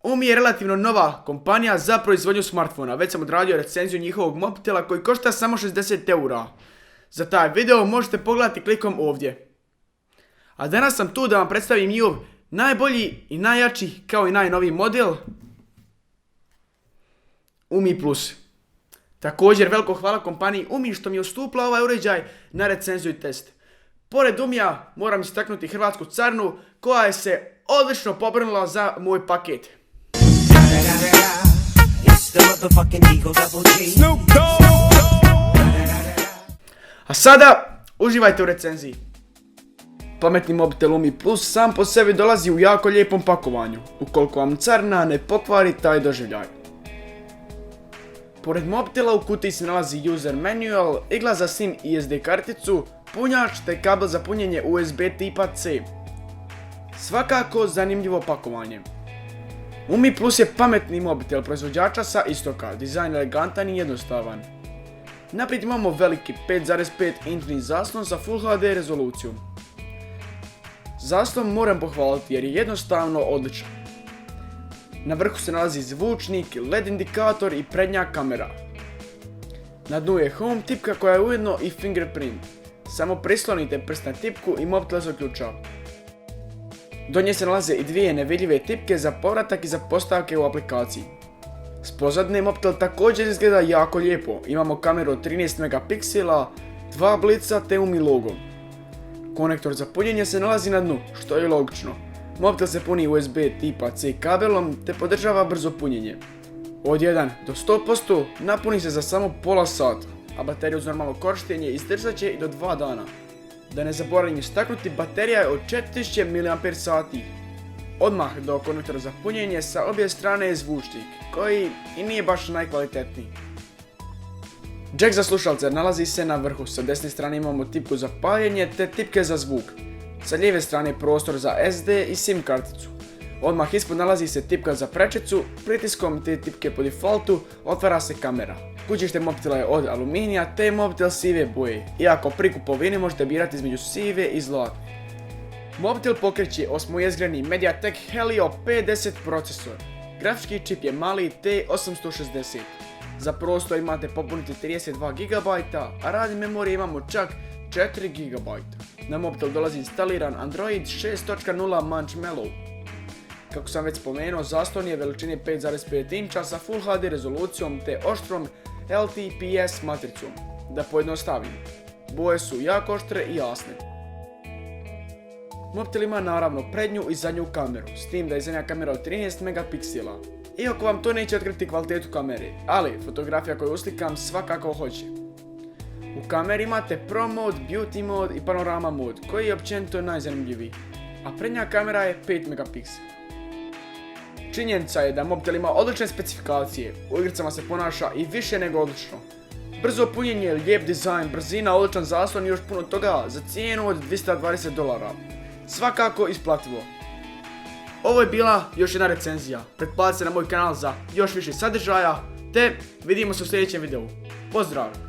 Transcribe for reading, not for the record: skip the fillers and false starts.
Umi je relativno nova kompanija za proizvodnju smartfona. Već sam odradio recenziju njihovog mobitela koji košta samo 60 eura. Za taj video možete pogledati klikom ovdje. A danas sam tu da vam predstavim njihov najbolji i najjači kao i najnoviji model Umi Plus. Također veliko hvala kompaniji Umi što mi je ustupila ovaj uređaj na recenziju i test. Pored Umija moram istaknuti hrvatsku carinu koja je se odlično pobrinula za moj paket. A sada uživajte u recenziji. Pametni mobitel Umi Plus sam po sebi dolazi u jako lijepom pakovanju, ukoliko vam carina ne pokvari taj doživljaj. Pored mobitela u kutiji se nalazi user manual, igla za SIM i SD karticu, punjač te kabel za punjenje USB tipa C. Svakako zanimljivo pakovanje. Umi Plus je pametni mobitel proizvođača sa istoka, dizajn elegantan i jednostavan. Naprijed imamo veliki 5,5 inčni zaslon sa Full HD rezolucijom. Zaslon moram pohvaliti jer je jednostavno odličan. Na vrhu se nalazi zvučnik, LED indikator i prednja kamera. Na dnu je home tipka koja je ujedno i fingerprint. Samo prislonite prst na tipku i mobitel se uključa. Do nje se nalaze i dvije nevidljive tipke za povratak i za postavke u aplikaciji. S pozadine mobitel također izgleda jako lijepo. Imamo kameru od 13 megapiksela, 2 blica te Umi logo. Konektor za punjenje se nalazi na dnu, što je logično. Mobitel se puni USB tipa C kabelom te podržava brzo punjenje. Od 1 do 100% napuni se za samo pola sata, a baterija uz normalno korištenje izdržat će i do 2 dana. Da ne zaboravim istaknuti, baterija je od 4000 mAh. Odmah do konektora za punjenje sa obje strane je zvučnik, koji i nije baš najkvalitetniji. Jack za slušalce nalazi se na vrhu, sa desne strane imamo tipku za paljenje te tipke za zvuk. Sa lijeve strane je prostor za SD i SIM karticu. Odmah ispod nalazi se tipka za prečicu, pritiskom te tipke po defaultu otvara se kamera. Kućište mobitela je od aluminija te je mobitel sive boje, iako pri kupovini možete birati između sive i zlatne. Mobitel pokreće 8-jezgreni Mediatek Helio P10 procesor. Grafički čip je mali T860. Za prostor imate popuniti 32 GB, a radne memorije imamo čak 4 GB. Na mobitel dolazi instaliran Android 6.0 Marshmallow. Kako sam već spomenuo, zaslon je veličine 5,5 inča sa Full HD rezolucijom te oštrom LTPS matricom. Da pojednostavim, boje su jako oštre i jasne. Mobitel ima naravno prednju i zadnju kameru, s tim da je zadnja kamera od 13 megapiksela. Iako vam to neće otkriti kvalitetu kamere, ali fotografija koju uslikam svakako hoće. U kameri imate Pro mod, Beauty mod i Panorama mod, koji je općenito najzanimljiviji, a prednja kamera je 5 megapiksela. Činjenica je da mobitel ima odlične specifikacije, u igricama se ponaša i više nego odlično. Brzo punjenje, lijep dizajn, brzina, odličan zaslon i još puno toga za cijenu od $220. Svakako isplativo. Ovo je bila još jedna recenzija. Pretplatite se na moj kanal za još više sadržaja, te vidimo se u sljedećem videu. Pozdrav!